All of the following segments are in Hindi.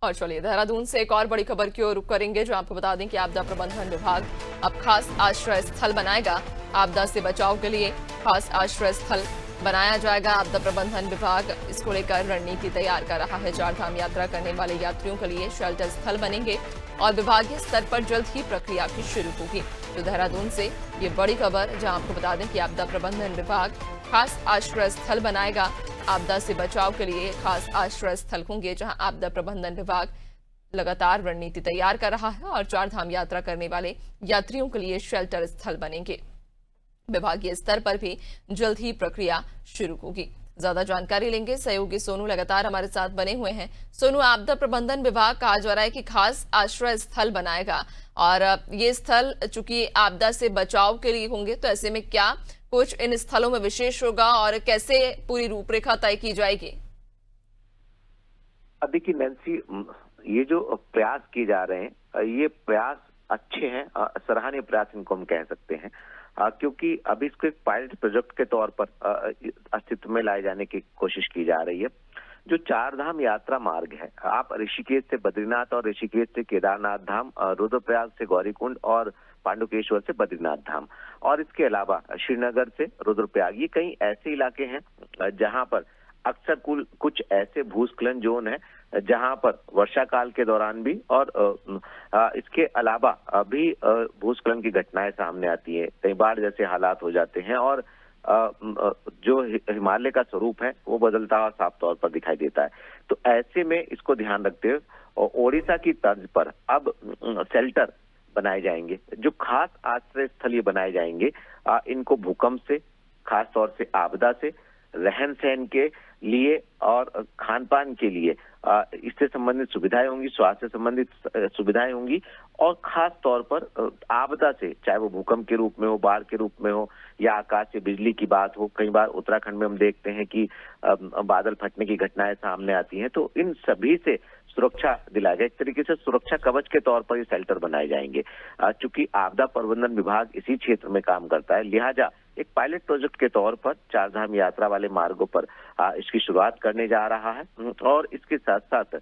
और चलिए देहरादून से एक और बड़ी खबर की ओर रुख करेंगे, जो आपको बता दें कि आपदा प्रबंधन विभाग अब खास आश्रय स्थल बनाएगा। आपदा से बचाव के लिए खास आश्रय स्थल बनाया जाएगा। आपदा प्रबंधन विभाग इसको लेकर रणनीति तैयार कर रहा है। चारधाम यात्रा करने वाले यात्रियों के लिए शेल्टर स्थल बनेंगे और विभागीय स्तर पर जल्द ही प्रक्रिया भी शुरू होगी। तो देहरादून से ये बड़ी खबर, जहां आपको बता दें कि आपदा प्रबंधन विभाग खास आश्रय स्थल बनाएगा। आपदा से बचाव के लिए खास आश्रय स्थल होंगे, जहां आपदा प्रबंधन विभाग लगातार रणनीति तैयार कर रहा है और चारधाम यात्रा करने वाले यात्रियों के लिए शेल्टर स्थल बनेंगे। विभागीय स्तर पर भी जल्द ही प्रक्रिया शुरू होगी। ज्यादा जानकारी लेंगे, सहयोगी सोनू लगातार हमारे साथ बने हुए हैं। सोनू, आपदा प्रबंधन विभाग कहा जा रहा है कि खास आश्रय स्थल बनाएगा और ये स्थल चूंकि आपदा से बचाव के लिए होंगे, तो ऐसे में क्या कुछ इन स्थलों में विशेष होगा और कैसे पूरी रूपरेखा तय की जाएगी? देखिए नैन्सी, ये जो प्रयास किए जा रहे हैं ये प्रयास अच्छे हैं, सराहनीय प्रयास इनको हम कह सकते हैं, क्योंकि अभी इसको एक पायलट प्रोजेक्ट के तौर पर अस्तित्व में लाए जाने की कोशिश की जा रही है। जो चारधाम यात्रा मार्ग है, आप ऋषिकेश से बद्रीनाथ और ऋषिकेश से केदारनाथ धाम, रुद्रप्रयाग से गौरीकुंड और पांडुकेश्वर से बद्रीनाथ धाम, और इसके अलावा श्रीनगर से रुद्रप्रयाग, ये कई ऐसे इलाके हैं जहां पर अक्सर कुछ ऐसे भूस्खलन जोन है जहां पर वर्षा काल के दौरान भी और इसके अलावा भी भूस्खलन की घटनाएं सामने आती है। कई बार जैसे हालात हो जाते हैं और जो हिमालय का स्वरूप है वो बदलता हुआ साफ तौर पर दिखाई देता है। तो ऐसे में इसको ध्यान रखते हुए ओडिशा की तर्ज पर अब शेल्टर बनाए जाएंगे, जो खास आश्रय स्थल ये बनाए जाएंगे। इनको भूकंप से, खास तौर से आपदा से, रहन सहन के लिए और खान पान के लिए इससे संबंधित सुविधाएं होंगी, स्वास्थ्य संबंधित सुविधाएं होंगी, और खास तौर पर आपदा से, चाहे वो भूकंप के रूप में हो, बाढ़ के रूप में हो, या आकाश से बिजली की बात हो। कई बार उत्तराखंड में हम देखते हैं कि बादल फटने की घटनाएं सामने आती हैं, तो इन सभी से सुरक्षा दिलाया जाए। एक तरीके से सुरक्षा कवच के तौर पर ये शेल्टर बनाए जाएंगे। चूंकि आपदा प्रबंधन विभाग इसी क्षेत्र में काम करता है, लिहाजा एक पायलट प्रोजेक्ट के तौर पर चारधाम यात्रा वाले मार्गों पर इसकी शुरुआत करने जा रहा है। और इसके साथ साथ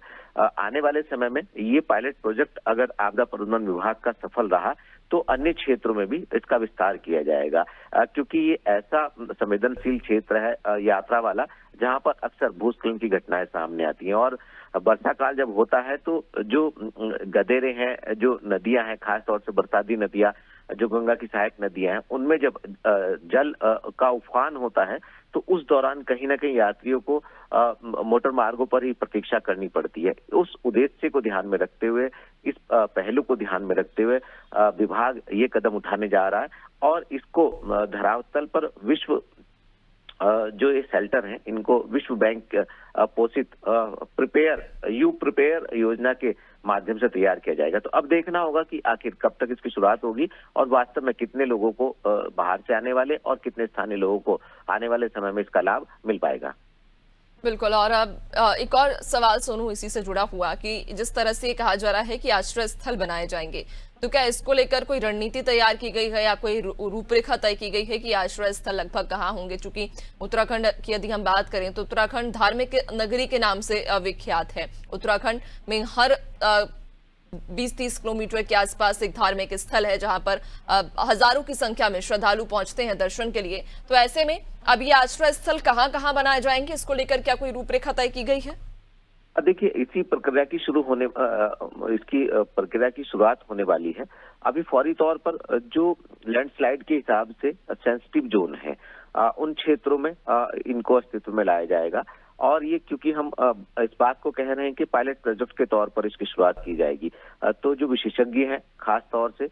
आने वाले समय में ये पायलट प्रोजेक्ट अगर आपदा प्रबंधन विभाग का सफल रहा तो अन्य क्षेत्रों में भी इसका विस्तार किया जाएगा, क्योंकि ये ऐसा संवेदनशील क्षेत्र है यात्रा वाला, जहां पर अक्सर भूस्खलन की घटनाएं सामने आती हैं। और वर्षा काल जब होता है तो जो गदेरे हैं, जो नदियां हैं, खास तौर से बरसाती नदियां, जो गंगा की सहायक नदियां हैं, उनमें जब जल का उफान होता है तो उस दौरान कहीं ना कहीं यात्रियों को मोटर मार्गों पर ही प्रतीक्षा करनी पड़ती है। उस उद्देश्य को ध्यान में रखते हुए, इस पहलू को ध्यान में रखते हुए विभाग ये कदम उठाने जा रहा है और इसको धरातल पर विश्व जो ये शेल्टर हैं, इनको विश्व बैंक पोषित प्रिपेयर योजना के माध्यम से तैयार किया जाएगा। तो अब देखना होगा कि आखिर कब तक इसकी शुरुआत होगी और वास्तव में कितने लोगों को बाहर से आने वाले और कितने स्थानीय लोगों को आने वाले समय में इसका लाभ मिल पाएगा। बिल्कुल। और अब एक और सवाल सोनू इसी से जुड़ा हुआ कि जिस तरह से कहा जा रहा है कि आश्रय स्थल बनाए जाएंगे, तो क्या इसको लेकर कोई रणनीति तैयार की गई है या कोई रूपरेखा तय की गई है कि आश्रय स्थल लगभग कहाँ होंगे? चूंकि उत्तराखंड की यदि हम बात करें तो उत्तराखंड धार्मिक नगरी के नाम से विख्यात है। उत्तराखंड में हर 20-30 किलोमीटर के आसपास एक धार्मिक स्थल है, जहां पर हजारों की संख्या में श्रद्धालु पहुंचते हैं दर्शन के लिए। तो ऐसे में अब ये आश्रय स्थल कहाँ कहाँ बनाए जाएंगे, इसको लेकर क्या कोई रूपरेखा तय की गई है? देखिए, इसी प्रक्रिया की इसकी प्रक्रिया की शुरुआत होने वाली है। अभी फौरी तौर पर जो लैंडस्लाइड के हिसाब से सेंसिटिव जोन है, उन क्षेत्रों में इनको अस्तित्व में लाया जाएगा। और ये क्योंकि हम इस बात को कह रहे हैं कि पायलट प्रोजेक्ट के तौर पर इसकी शुरुआत की जाएगी, तो जो विशेषज्ञ हैं, खास तौर से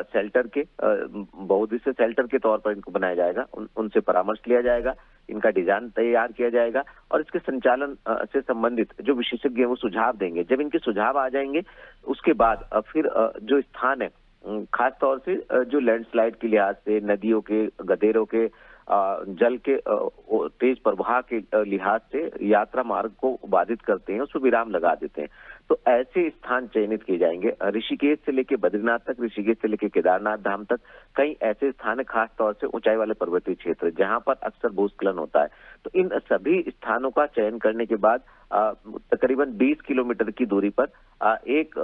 शेल्टर के बहुउद्देशीय शेल्टर के तौर पर इनको बनाया जाएगा, उनसे परामर्श लिया जाएगा, इनका डिजाइन तैयार किया जाएगा और इसके संचालन से संबंधित जो विशेषज्ञ हैं वो सुझाव देंगे। जब इनके सुझाव आ जाएंगे उसके बाद फिर जो स्थान है, खास तौर से जो लैंडस्लाइड के लिहाज से, नदियों के, गदेरों के, जल के तेज प्रवाह के लिहाज से यात्रा मार्ग को बाधित करते हैं, उस पर विराम लगा देते हैं। तो ऐसे स्थान चयनित किए जाएंगे। ऋषिकेश से लेके बद्रीनाथ तक, ऋषिकेश से लेके केदारनाथ धाम तक कई ऐसे स्थान है, खास तौर से ऊंचाई वाले पर्वतीय क्षेत्र जहां पर अक्सर भूस्खलन होता है। तो इन सभी स्थानों का चयन करने के बाद तकरीबन 20 किलोमीटर की दूरी पर एक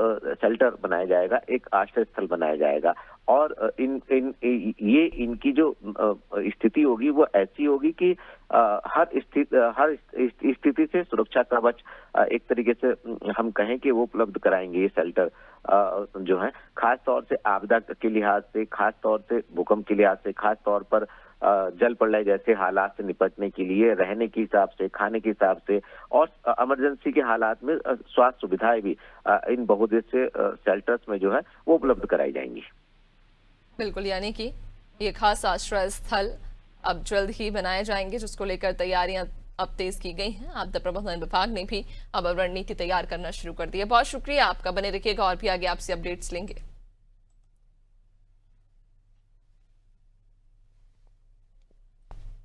शेल्टर बनाया जाएगा, एक आश्रय स्थल बनाया जाएगा। और इनकी जो स्थिति होगी वो ऐसी होगी कि हर स्थिति से सुरक्षा कवच एक तरीके से हम कहें कि वो उपलब्ध कराएंगे ये शेल्टर, जो है खास तौर से आपदा के लिहाज से, खास तौर से भूकंप के लिहाज से, खास तौर पर जल प्रलय जैसे हालात से निपटने के लिए, रहने के हिसाब से, खाने के हिसाब से, और इमरजेंसी के हालात में स्वास्थ्य सुविधाएं भी इन बहुउद्देशीय शेल्टर्स में जो है वो उपलब्ध कराई जाएंगी। बिल्कुल, यानी कि ये खास आश्रय स्थल अब जल्द ही बनाए जाएंगे, जिसको लेकर तैयारियां अब तेज की गई हैं। आपदा प्रबंधन विभाग ने भी अब रणनीति तैयार करना शुरू कर दी है। बहुत शुक्रिया आपका, बने रखिएगा और भी आगे आपसे अपडेट्स लेंगे।